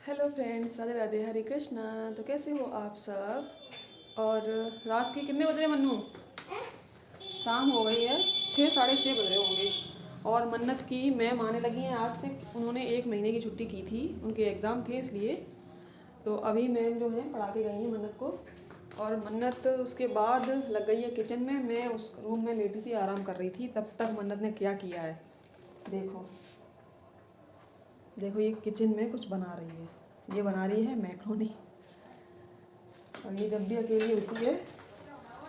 Hello friends, Radhe Radhe, हरे कृष्णा। तो कैसे हो आप सब? और रात के कितने बज रहे मन्नू? शाम हो गई है, 6 साढ़े 6 बज रहे होंगे। और मन्नत की मैम आने लगी हैं आज से। उन्होंने 1 महीने की छुट्टी की थी, उनके एग्ज़ाम थे इसलिए। तो अभी मैम जो है पढ़ा के गई हैं मन्नत को। और मन्नत उसके बाद लग गई है किचन में। मैं उस रूम में लेटी थी, आराम कर रही थी, तब तक मन्नत ने क्या किया है देखो। देखो ये किचन में कुछ बना रही है, ये बना रही है मैक्रोनी। और ये जब भी अकेली होती है,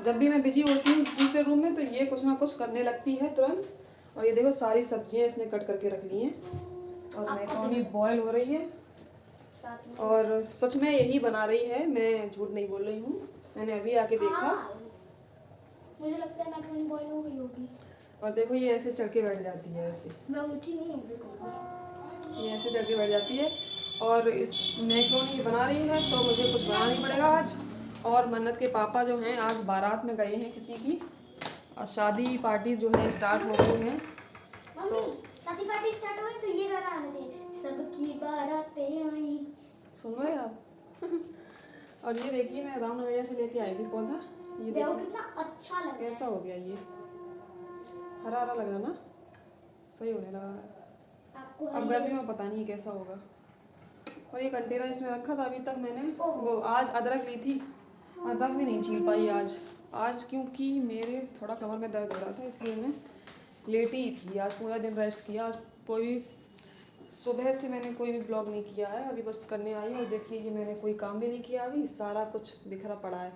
जब भी मैं बिजी होती हूँ दूसरे रूम में, तो ये कुछ ना कुछ करने लगती है तुरंत। और ये देखो सारी सब्जियां इसने कट करके रख ली हैं और मैक्रोनी बॉयल हो रही है। और सच में यही बना रही है, मैं झूठ नहीं बोल रही हूँ, मैंने अभी आके देखा। मुझे लगता है मैक्रोनी बॉईल हो गई होगी। और देखो ये ऐसे चढ़ के बैठ जाती है, ऐसे मैं ऊँची नहीं हूँ बिल्कुल। ये ऐसे चढ़ के बैठ जाती है। और इस मैक्रोनी बना रही है तो मुझे कुछ बनाना ही पड़ेगा आज। और मन्नत के पापा जो हैं आज बारात में गए हैं किसी की, शादी पार्टी जो है स्टार्ट हो गई है। मम्मी शादी पार्टी स्टार्ट हो गई तो ये गाना आना चाहिए, सबकी बारातें आई। सुन रहे हैं आप? और ये देखिए मैं रामनगरिया से लेके आई थी पौधा, ये देखो देखो कितना अच्छा लग रहा है। कैसा हो गया, ये हरा हरा लग रहा ना, सही होने लगा है। आपको अब गर्मी में पता नहीं कैसा होगा। और ये कंटेनर इसमें रखा था अभी तक मैंने, वो आज अदरक ली थी, अदरक भी नहीं छील पाई आज क्योंकि मेरे थोड़ा कमर में दर्द हो रहा था, इसलिए मैं लेटी ही थी। आज पूरा दिन रेस्ट किया। आज कोई सुबह से मैंने कोई भी ब्लॉग नहीं किया है, अभी बस करने आई हूँ। और देखिए ये मैंने कोई काम भी नहीं किया, अभी सारा कुछ बिखरा पड़ा है।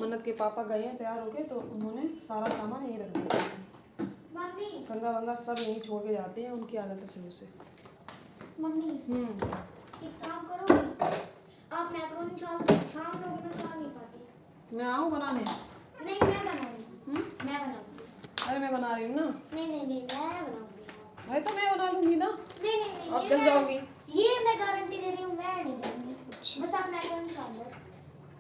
मन्नत के पापा गए हैं तैयार होके, तो उन्होंने सारा सामान यहीं रख दिया। मम्मी कंगा वंगा सब यहीं छोड़ के जाते हैं, उनकी आदत है शुरू से। मम्मी एक काम करो, आप मैक्रोनी छान लोगे, मैं छान नहीं पाती। मैं आऊँ बनाने? नहीं मैं बनाऊंगी। मैं बनाऊंगी। अरे मैं बना रही हूँ ना। नहीं मैं बनाऊंगी। अरे तो मैं बना लूँगी ना। नहीं अब जल जाओगी। ये मैं गारंटी दे रही हूँ, मैं नहीं जानूंगी। बस आप मैक्रोनी छान लो।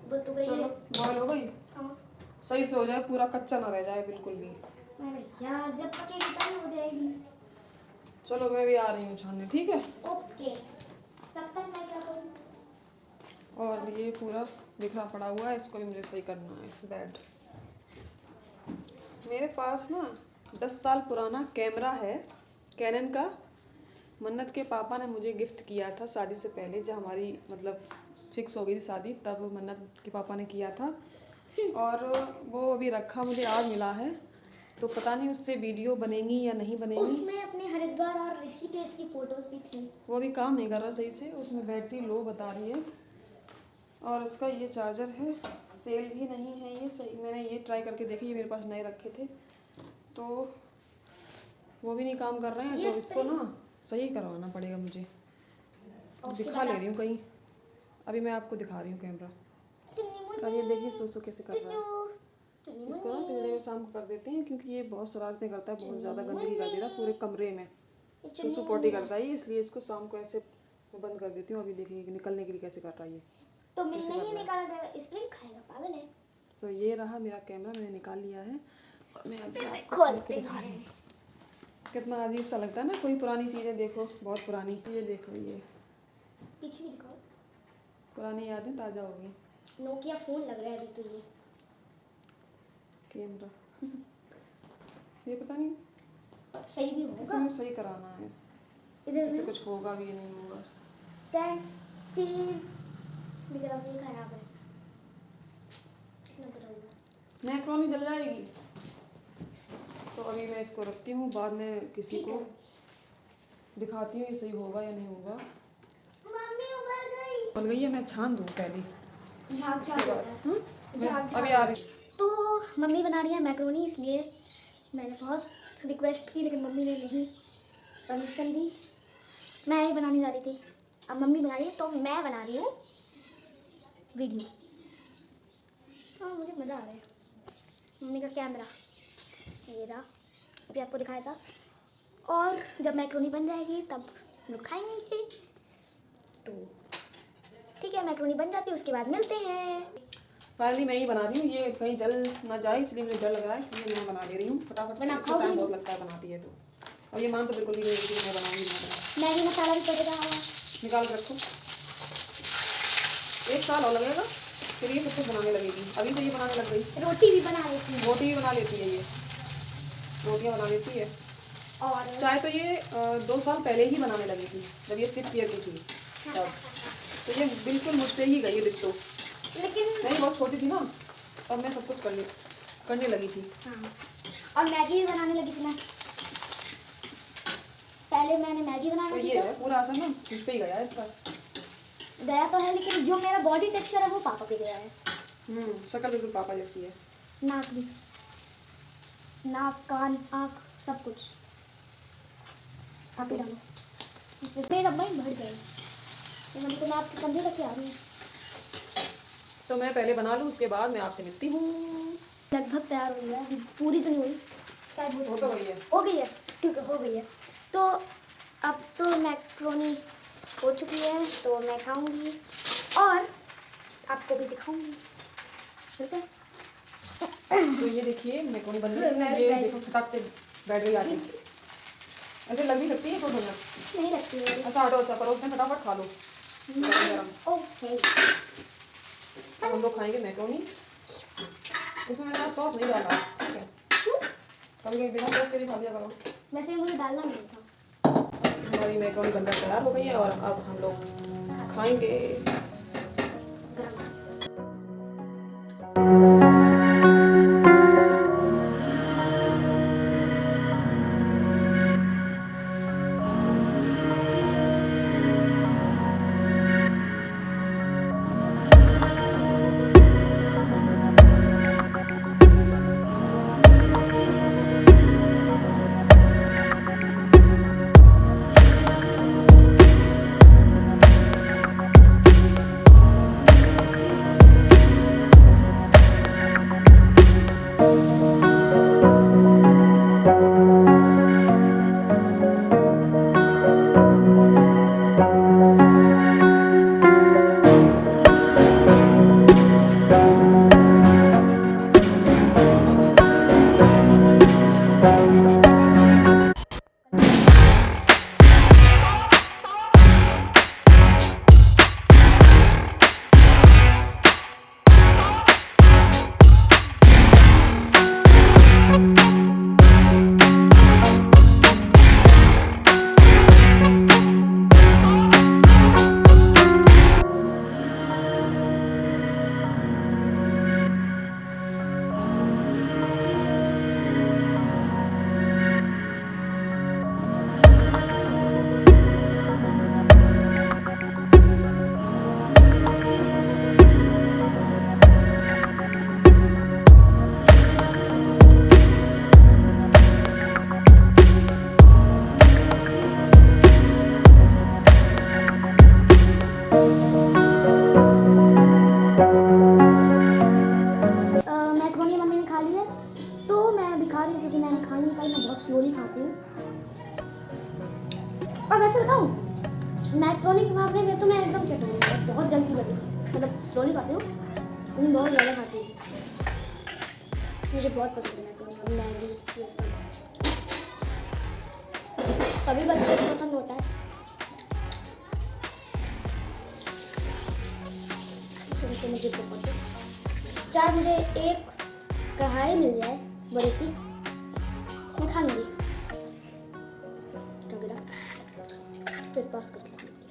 बोल तो गई चलो है। बॉयल हो गई, हाँ सही से हो जाए, पूरा कच्चा ना रह जाए बिल्कुल भी। अरे यार जब पकेगी तब हो जाएगी। चलो मैं भी आ रही हूँ छानने, ठीक है? ओके तब तक मैं क्या करूँ? और ये पूरा बिखरा पड़ा हुआ है, इसको भी मुझे सही करना है। बेड मेरे पास ना 10 साल पुराना कैमरा है कैनन का। मन्नत के पापा ने मुझे गिफ्ट किया था शादी से पहले, जब हमारी मतलब फिक्स हो गई थी शादी, तब मन्नत के पापा ने किया था। और वो अभी रखा मुझे आज मिला है, तो पता नहीं उससे वीडियो बनेगी या नहीं बनेगी। उसमें अपने हरिद्वार और ऋषिकेश की फोटोज भी थी। वो भी काम नहीं कर रहा सही से, उसमें बैटरी लो बता रही है। और उसका ये चार्जर है, सेल भी नहीं है ये सही। मैंने ये ट्राई करके देखे, ये मेरे पास नए रखे थे, तो वो भी नहीं काम कर रहे हैं। तो इसको ना सही करवाना पड़ेगा मुझे। दिखा ले रही हूँ कहीं, अभी मैं आपको दिखा रही हूँ कैमरा। और ये देखिए सोसो कैसे कर रहा है। इसको ना पिंजरे शाम को कर देते हैं, क्योंकि ये बहुत शरारतें करता है, बहुत ज़्यादा गंदगी कर देता है पूरे कमरे में, सुसु पोटी करता है, इसलिए इसको शाम को ऐसे बंद कर देती हूँ। अभी देखिए निकलने के लिए कैसे कर रहा है ये। तो मैंने ही निकाला था, स्प्रिंग खाएगा, पागल है। तो ये रहा मेरा कैमरा, मैंने निकाल लिया है और मैं अभी आपको खोल के दिखा रही हूँ। कितना अजीब सा लगता है ना, कोई पुरानी चीज़ें देखो, बहुत पुरानी। ये देखो, ये पीछे भी दिखाओ, पुरानी यादें ताज़ा हो गई। नोकिया फोन लग रहा है अभी तो ये कैमरा ये पता नहीं सही भी होगा, इसमें सही कराना है, इधर इससे कुछ होगा भी नहीं होगा। फ्रेंड्स चीज दिख रहा है, ये खराब है। मैक्रोनी जल जाएगी, तो अभी मैं इसको रखती हूँ, बाद में किसी को दिखाती हूँ ये सही होगा या नहीं होगा। मम्मी उबल गई है, मैं छान दूँ पहले, झाग अभी आ रही। तो मम्मी बना रही है मैक्रोनी, इसलिए मैंने बहुत रिक्वेस्ट की, लेकिन मम्मी ने नहीं परमिशन दी। मैं ही बनाने जा रही थी, अब मम्मी बना रही है तो मैं बना रही हूँ वीडियो। हाँ मुझे मज़ा आ रहा है। मम्मी का कैमरा ये रहा, अभी आपको दिखाया था। और जब मैक्रोनी बन जाएगी तब लोग खाएंगे। तो ठीक है, मैक्रोनी बन जाती है, उसके बाद मिलते हैं। फाइनली मैं ही बना रही हूँ, ये कहीं जल ना जाए इसलिए मुझे डर लग रहा है, इसलिए मैं बना ले रही हूँ फटाफट से। इसको टाइम बहुत लगता है बनाती है, तो अब ये मान तो बिल्कुल भी नहीं कि मैं बनाऊँगी। मैगी मसाला भी पड़ेगा, निकाल के रखो। 1 साल और लगेगा, फिर ये सब कुछ बनाने लगेगी। अभी से ये बनाने लग गई। रोटी भी बना लेती हूँ रोटी भी बना लेती है ये, रोटियाँ बना लेती है। और चाय तो ये 2 साल पहले ही बनाने लगी थी, जब ये 6 ईयर की थी तब। तो ये बिल्कुल मुझ पे ही गई है डिट्टो। लेकिन नहीं, बहुत छोटी थी ना, तब मैं सब कुछ करने लगी थी। हाँ, और मैगी भी बनाने लगी थी मैं। पहले मैंने मैगी बनाना तो ये है पूरा असर ना मुझ पे ही गया है इसका। गया तो है, लेकिन जो मेरा बॉडी टेक्सचर है वो पापा पे गया है। शक्ल बिल्कुल पापा जैसी है। नाक भी, नाक कान आँख सब कुछ आप ही डालो। मेरे डब्बा ही भर गए, तो मैं आपके कंधे तक आ रही हूँ। तो मैं पहले बना लूँ, उसके बाद मैं आपसे मिलती हूँ। लगभग तैयार हो गया है, पूरी तो नहीं हुई, शायद हो तो गई है। हो गई है, ठीक है हो गई है। तो अब तो मैक्रोनी हो चुकी है, तो मैं खाऊंगी और आपको भी दिखाऊंगी, ठीक है। तो ये देखिए मैक्रोनी बन रही है। ये देखो फटाक से बैठ गई आके। ऐसे लग भी सकती है फोटो में। नहीं लगती है। अच्छा हटो, अच्छा परोस में फटाफट खा लो गरम। ओके, तो हम लोग खाएंगे मैक्रोनी। इसमें मैंने सॉस नहीं डाला, ठीक है। कभी कभी बिना सॉस के भी खा लिया करो। वैसे मुझे डालना नहीं था। हमारी मैक्रोनी बनकर तैयार हो गई है और अब हम लोग खाएंगे। गरम मैक्रोनी मम्मी ने खा ली है, तो मैं अभी खा रही हूँ क्योंकि मैंने खा नहीं पाई, मैं बहुत स्लोली खाती हूँ। और वैसे बताऊँ, मैक्रोनी के मामले में तो मैं एकदम चटू हूँ, बहुत जल्दी मतलब स्लोली खाती हूँ, लेकिन बहुत ज़्यादा खाती हूँ। मुझे बहुत पसंद है मैक्रोनी और मैगी, ये सब सभी बच्चों को पसंद होता है। तो मुझे बहुत चाहे मुझे एक कढ़ाई मिल जाए बड़ी सी, मैं खा लूँगी, फिर पास करके खा लूँगी।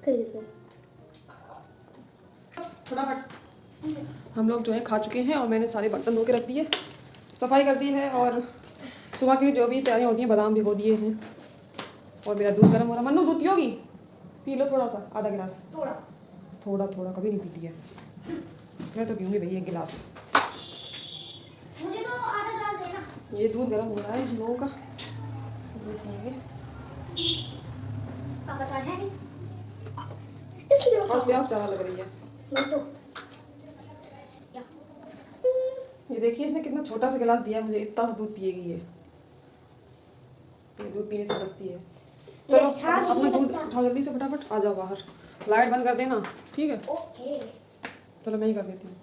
फिर फटाफट हम लोग जो है खा चुके हैं और मैंने सारे बर्तन धो के रख दिए, सफाई कर दी है और सुबह की जो भी तैयारियाँ होती हैं बादाम भिगो दिए हैं और मेरा दूध गर्म हो रहा। मन्नू दूध पियोगी? पी लो थोड़ा सा, आधा गिलास। थोड़ा थोड़ा कभी नहीं पीती है। मैं तो पीऊँगी भैया 1 गिलास। मुझे तो आधा गिलास देना। ये दूध गर्म हो रहा है हम लोगों का, दूध पिएंगे। पापा तो आज है नहीं, इसलिए और प्यास ज़्यादा लग रही है। नहीं तो क्या? ये देखिए इसने कितना छोटा सा गिलास दिया मुझे, इतना सा दूध पिएगी ये दूध पीने से बचती है। चलो अपना दूध उठाओ जल्दी से, फटाफट आ जाओ बाहर। लाइट बंद कर देना, ठीक है? ओके। चलो मैं ही कर देती हूँ।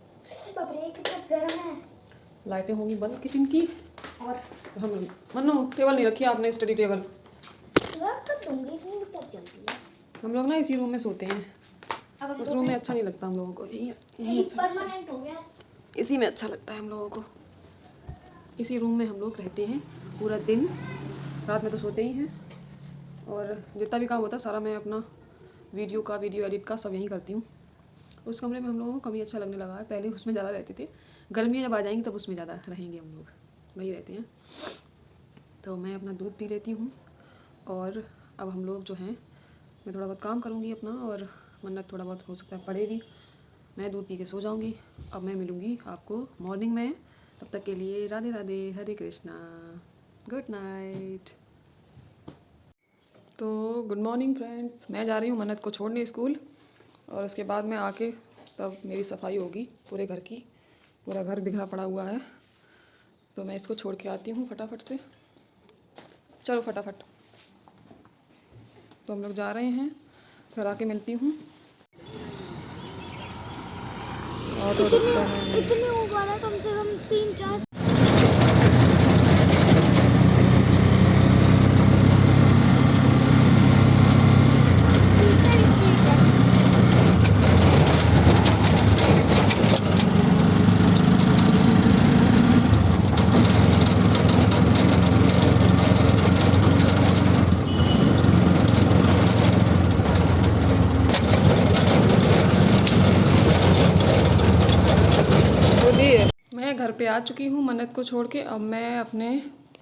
बाप रे कितना गर्म है। लाइटें होंगी बंद किचन की। और हम मन्नू टेबल नहीं रखी आपने, स्टडी टेबल। रख सोऊंगी, इतनी दिक्कत चलती है। हम लोग ना इसी रूम में सोते हैं, अब हम उस लोग रूम में अच्छा नहीं लगता हम लोगों को, यही यही परमानेंट हो गया। इसी में अच्छा लगता है हम लोगों को। इसी रूम में हम लोग रहते हैं पूरा दिन, रात में तो सोते ही हैं। और जितना भी काम होता है सारा मैं अपना वीडियो एडिट का सब यहीं करती हूँ। उस कमरे में हम लोगों को कभी अच्छा लगने लगा है, पहले उसमें ज़्यादा रहते थे। गर्मियाँ जब आ जाएंगी तब उसमें ज़्यादा रहेंगे हम लोग, वही रहते हैं। तो मैं अपना दूध पी लेती हूँ और अब हम लोग जो हैं, मैं थोड़ा बहुत काम करूँगी अपना, और मन्नत थोड़ा बहुत हो सकता है पढ़े भी। मैं दूध पी के सो जाऊँगी। अब मैं मिलूँगी आपको मॉर्निंग में, तब तक के लिए राधे राधे, हरे कृष्णा, गुड नाइट। तो गुड मॉर्निंग फ्रेंड्स, मैं जा रही हूँ मन्नत को छोड़ने स्कूल, और उसके बाद में आके तब मेरी सफाई होगी पूरे घर की। पूरा घर बिखरा पड़ा हुआ है, तो मैं इसको छोड़ के आती हूँ फटाफट से। चलो फटाफट। तो हम लोग जा रहे हैं, घर आके मिलती हूँ। और इतने होगा ना, कम से कम 3-4 मैं घर पे आ चुकी हूँ मन्नत को छोड़ के। अब मैं अपने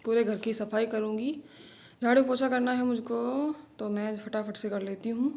पूरे घर की सफाई करूँगी। झाड़ू पोछा करना है मुझको, तो मैं फटाफट से कर लेती हूँ।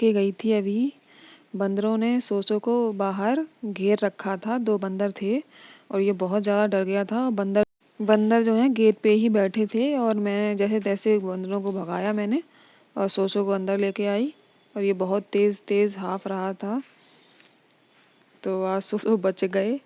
के गई थी अभी। बंदरों ने सोसो को बाहर घेर रखा था, 2 बंदर थे और ये बहुत ज़्यादा डर गया था। बंदर जो है गेट पे ही बैठे थे और मैं जैसे तैसे बंदरों को भगाया मैंने और सोसो को अंदर लेके आई और ये बहुत तेज़ तेज़ हाँफ रहा था, तो आज सोसो बच गए।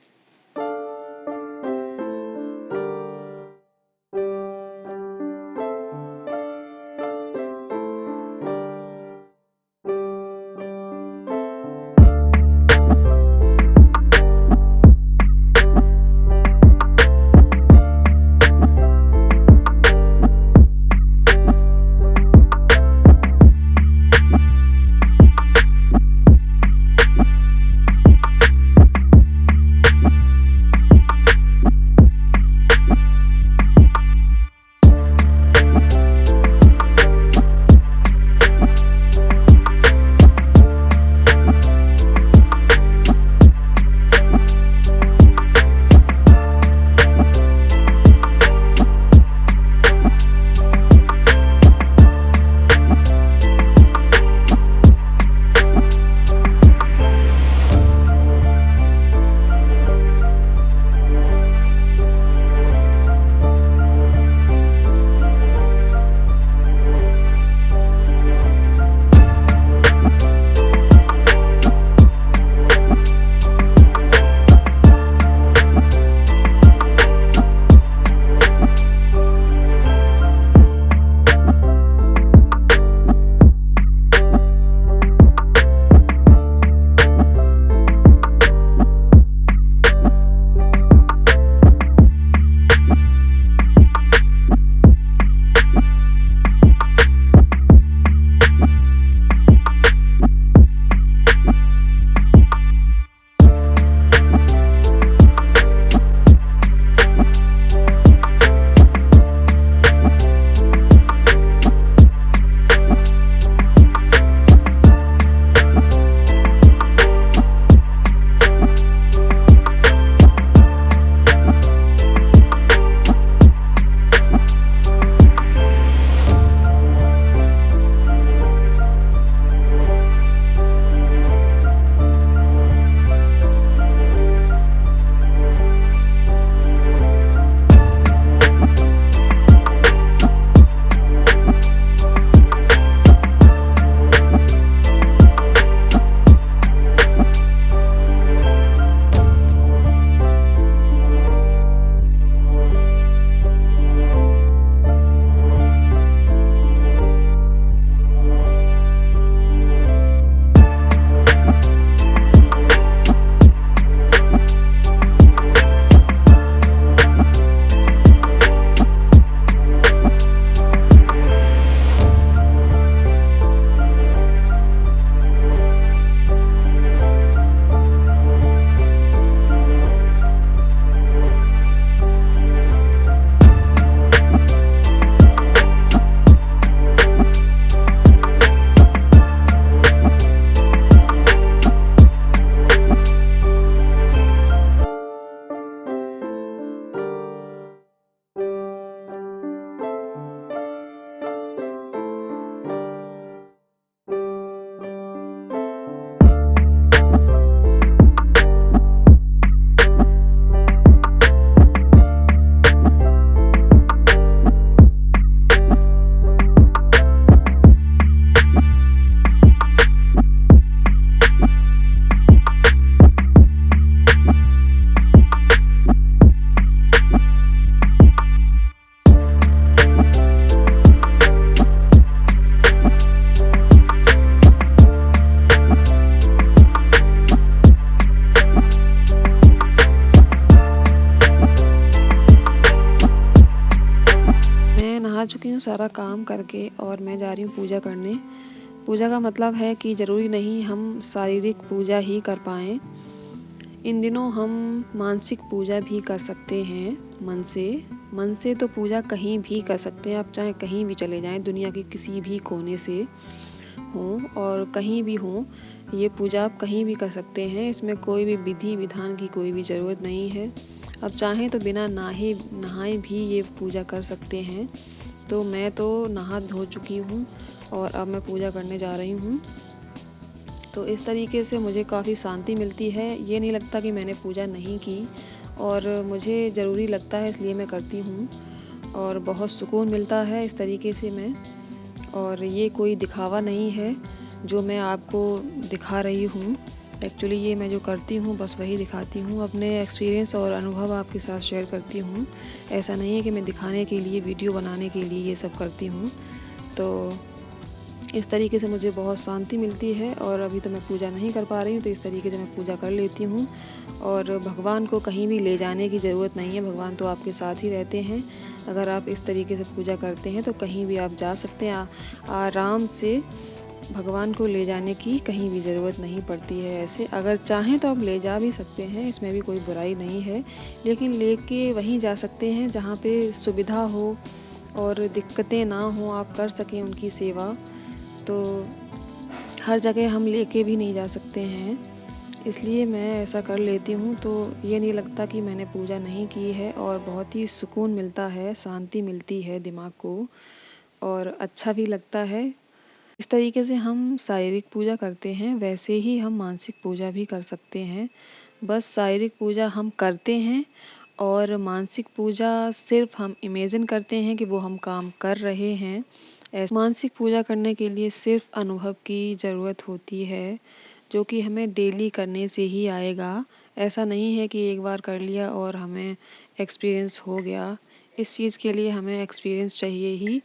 आ चुकी हूँ सारा काम करके और मैं जा रही हूँ पूजा करने। पूजा का मतलब है कि ज़रूरी नहीं हम शारीरिक पूजा ही कर पाएँ। इन दिनों हम मानसिक पूजा भी कर सकते हैं मन से तो पूजा कहीं भी कर सकते हैं। आप चाहे कहीं भी चले जाएं, दुनिया के किसी भी कोने से हों और कहीं भी हों, ये पूजा आप कहीं भी कर सकते हैं। इसमें कोई भी विधि विधान की कोई भी ज़रूरत नहीं है। अब चाहें तो बिना नहाए भी ये पूजा कर सकते हैं। तो मैं तो नहा धो चुकी हूँ और अब मैं पूजा करने जा रही हूँ। तो इस तरीके से मुझे काफ़ी शांति मिलती है। ये नहीं लगता कि मैंने पूजा नहीं की, और मुझे ज़रूरी लगता है इसलिए मैं करती हूँ, और बहुत सुकून मिलता है इस तरीके से मैं। और ये कोई दिखावा नहीं है जो मैं आपको दिखा रही हूँ। एक्चुअली ये मैं जो करती हूँ बस वही दिखाती हूँ, अपने एक्सपीरियंस और अनुभव आपके साथ शेयर करती हूँ। ऐसा नहीं है कि मैं दिखाने के लिए, वीडियो बनाने के लिए ये सब करती हूँ। तो इस तरीके से मुझे बहुत शांति मिलती है, और अभी तो मैं पूजा नहीं कर पा रही हूँ, तो इस तरीके से मैं पूजा कर लेती हूँ। और भगवान को कहीं भी ले जाने की ज़रूरत नहीं है, भगवान तो आपके साथ ही रहते हैं। अगर आप इस तरीके से पूजा करते हैं तो कहीं भी आप जा सकते हैं आराम से। भगवान को ले जाने की कहीं भी ज़रूरत नहीं पड़ती है। ऐसे अगर चाहें तो आप ले जा भी सकते हैं, इसमें भी कोई बुराई नहीं है, लेकिन लेके वहीं जा सकते हैं जहाँ पे सुविधा हो और दिक्कतें ना हो, आप कर सकें उनकी सेवा। तो हर जगह हम लेके भी नहीं जा सकते हैं, इसलिए मैं ऐसा कर लेती हूँ। तो ये नहीं लगता कि मैंने पूजा नहीं की है, और बहुत ही सुकून मिलता है, शांति मिलती है दिमाग को, और अच्छा भी लगता है। इस तरीके से हम शारीरिक पूजा करते हैं, वैसे ही हम मानसिक पूजा भी कर सकते हैं। बस शारीरिक पूजा हम करते हैं, और मानसिक पूजा सिर्फ हम इमेजिन करते हैं कि वो हम काम कर रहे हैं। मानसिक पूजा करने के लिए सिर्फ अनुभव की ज़रूरत होती है, जो कि हमें डेली करने से ही आएगा। ऐसा नहीं है कि एक बार कर लिया और हमें एक्सपीरियंस हो गया। इस चीज़ के लिए हमें एक्सपीरियंस चाहिए ही,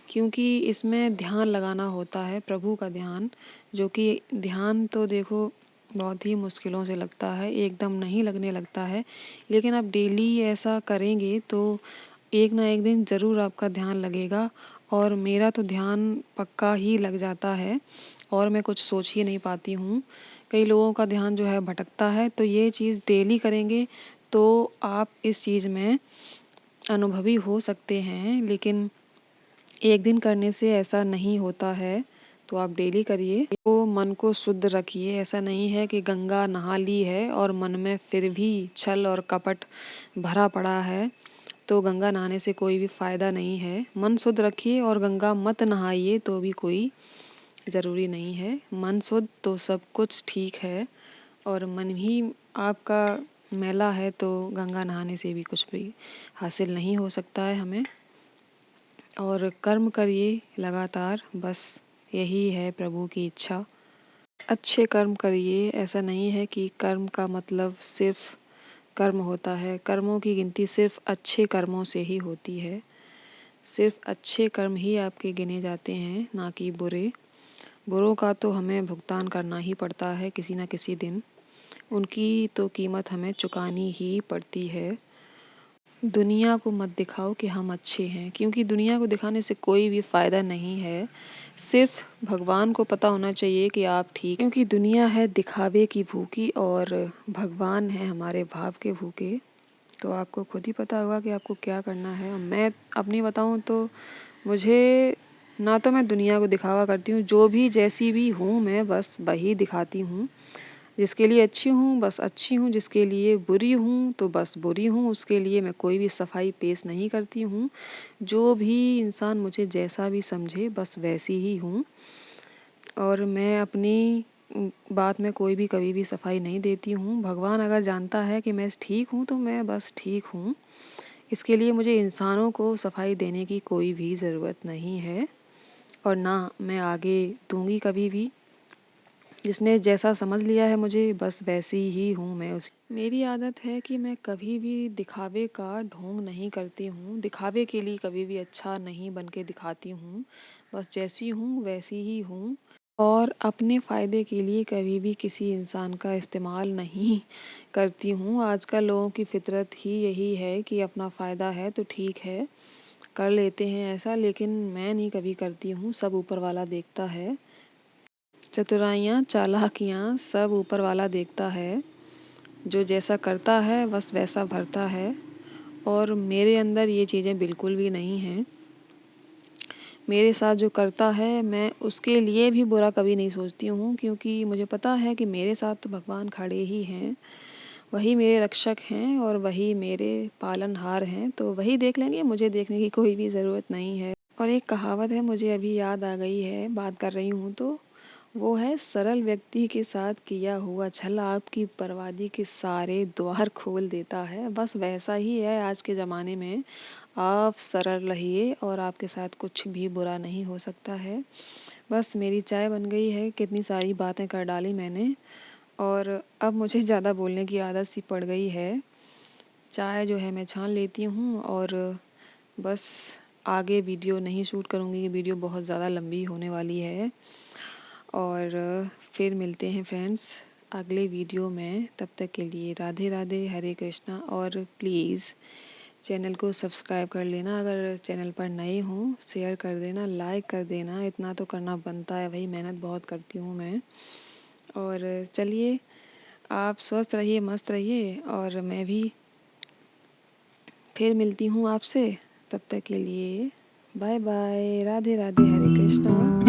क्योंकि इसमें ध्यान लगाना होता है, प्रभु का ध्यान, जो कि ध्यान तो देखो बहुत ही मुश्किलों से लगता है, एकदम नहीं लगने लगता है। लेकिन आप डेली ऐसा करेंगे तो एक ना एक दिन ज़रूर आपका ध्यान लगेगा, और मेरा तो ध्यान पक्का ही लग जाता है, और मैं कुछ सोच ही नहीं पाती हूँ। कई लोगों का ध्यान जो है भटकता है, तो ये चीज़ डेली करेंगे तो आप इस चीज़ में अनुभवी हो सकते हैं, लेकिन एक दिन करने से ऐसा नहीं होता है। तो आप डेली करिए, तो मन को शुद्ध रखिए। ऐसा नहीं है कि गंगा नहा ली है और मन में फिर भी छल और कपट भरा पड़ा है, तो गंगा नहाने से कोई भी फ़ायदा नहीं है। मन शुद्ध रखिए, और गंगा मत नहाइए तो भी कोई ज़रूरी नहीं है। मन शुद्ध तो सब कुछ ठीक है, और मन ही आपका मैला है तो गंगा नहाने से भी कुछ भी हासिल नहीं हो सकता है हमें। और कर्म करिए लगातार, बस यही है प्रभु की इच्छा। अच्छे कर्म करिए, ऐसा नहीं है कि कर्म का मतलब सिर्फ कर्म होता है। कर्मों की गिनती सिर्फ अच्छे कर्मों से ही होती है। सिर्फ अच्छे कर्म ही आपके गिने जाते हैं, ना कि बुरे। बुरों का तो हमें भुगतान करना ही पड़ता है किसी न किसी दिन। उनकी तो कीमत हमें चुकानी ही पड़ती है। दुनिया को मत दिखाओ कि हम अच्छे हैं, क्योंकि दुनिया को दिखाने से कोई भी फ़ायदा नहीं है। सिर्फ भगवान को पता होना चाहिए कि आप ठीक, क्योंकि दुनिया है दिखावे की भूखी, और भगवान है हमारे भाव के भूखे। तो आपको खुद ही पता होगा कि आपको क्या करना है। मैं अपनी बताऊं तो मुझे, ना तो मैं दुनिया को दिखावा करती हूँ, जो भी जैसी भी हूँ मैं बस वही दिखाती हूँ। जिसके लिए अच्छी हूँ बस अच्छी हूँ, जिसके लिए बुरी हूँ तो बस बुरी हूँ, उसके लिए मैं कोई भी सफाई पेश नहीं करती हूँ। जो भी इंसान मुझे जैसा भी समझे बस वैसी ही हूँ, और मैं अपनी बात में कोई भी कभी भी सफाई नहीं देती हूँ। भगवान अगर जानता है कि मैं ठीक हूँ तो मैं बस ठीक हूँ। इसके लिए मुझे इंसानों को सफाई देने की कोई भी ज़रूरत नहीं है, और ना मैं आगे दूंगी कभी भी। जिसने जैसा समझ लिया है मुझे, बस वैसी ही हूँ मैं। उस मेरी आदत है कि मैं कभी भी दिखावे का ढोंग नहीं करती हूँ, दिखावे के लिए कभी भी अच्छा नहीं बन के दिखाती हूँ। बस जैसी हूँ वैसी ही हूँ, और अपने फ़ायदे के लिए कभी भी किसी इंसान का इस्तेमाल नहीं करती हूँ। आजकल लोगों की फितरत ही यही है कि अपना फ़ायदा है तो ठीक है, कर लेते हैं ऐसा, लेकिन मैं नहीं कभी करती हूँ। सब ऊपर वाला देखता है, चतुराइयाँ चालाकियाँ सब ऊपर वाला देखता है। जो जैसा करता है बस वैसा भरता है, और मेरे अंदर ये चीज़ें बिल्कुल भी नहीं हैं। मेरे साथ जो करता है मैं उसके लिए भी बुरा कभी नहीं सोचती हूँ, क्योंकि मुझे पता है कि मेरे साथ तो भगवान खड़े ही हैं। वही मेरे रक्षक हैं और वही मेरे पालनहार हैं, तो वही देख लेंगे, मुझे देखने की कोई भी ज़रूरत नहीं है। और एक कहावत है, मुझे अभी याद आ गई है बात कर रही हूँ तो, वो है सरल व्यक्ति के साथ किया हुआ छल आपकी बर्बादी के सारे द्वार खोल देता है। बस वैसा ही है आज के ज़माने में। आप सरल रहिए और आपके साथ कुछ भी बुरा नहीं हो सकता है। बस मेरी चाय बन गई है, कितनी सारी बातें कर डाली मैंने और अब मुझे ज़्यादा बोलने की आदत सी पड़ गई है। चाय जो है मैं छान लेती हूँ और बस आगे वीडियो नहीं शूट करूँगी, ये वीडियो बहुत ज़्यादा लंबी होने वाली है। और फिर मिलते हैं फ्रेंड्स अगले वीडियो में। तब तक के लिए राधे राधे, हरे कृष्णा। और प्लीज़ चैनल को सब्सक्राइब कर लेना, अगर चैनल पर नए हों शेयर कर देना, लाइक कर देना, इतना तो करना बनता है भाई, मेहनत बहुत करती हूँ मैं। और चलिए आप स्वस्थ रहिए, मस्त रहिए और मैं भी फिर मिलती हूँ आपसे। तब तक के लिए बाय बाय, राधे राधे, हरे कृष्णा।